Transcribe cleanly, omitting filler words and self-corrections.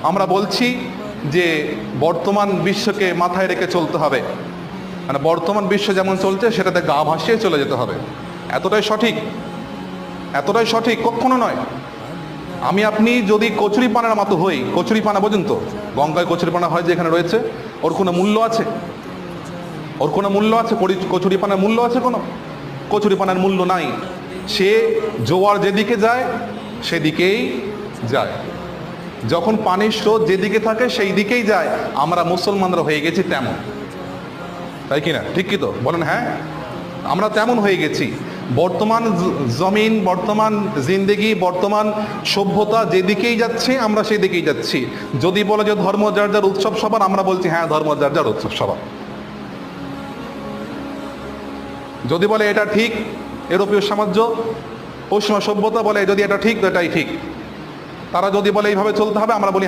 আমরা বলছি যে বর্তমান বিশ্বকে মাথায় রেখে চলতে হবে, মানে বর্তমান বিশ্ব যেমন চলছে সেটাতে গা ভাসিয়ে চলে যেতে হবে। এতটাই সঠিক, এতটাই সঠিক, কখনো নয়। আমি আপনি যদি কচুরিপানার মতো হই, কচুরিপানা বোঝেন তো, গঙ্গায় কচুরিপানা হয় যে এখানে রয়েছে, ওর কোনো মূল্য আছে? ওর কোনো মূল্য আছে? কচুরিপানার মূল্য আছে কোনো? কচুরিপানার মূল্য নাই। সে জোয়ার যেদিকে যায় সেদিকেই যায়, যখন পানির স্রোত যেদিকে থাকে সেই দিকেই যায়। আমরা মুসলমানরা হয়ে গেছি তেমন, তাই কিনা? ঠিক কি তো বলেন? হ্যাঁ, আমরা তেমন হয়ে গেছি। বর্তমান জমিন, বর্তমান জিন্দেগি, বর্তমান সভ্যতা যেদিকেই যাচ্ছে আমরা সেই দিকেই যাচ্ছি। যদি বলে যে ধর্ম যার যার উৎসব সবার, আমরা বলছি হ্যাঁ ধর্ম যার যার উৎসব সবার। যদি বলে এটা ঠিক, ইউরোপীয় সাম্রাজ্য, পশ্চিমা সভ্যতা বলে যদি এটা ঠিক তো এটাই ঠিক। তারা যদি বলে এইভাবে চলতে হবে, আমরা বলি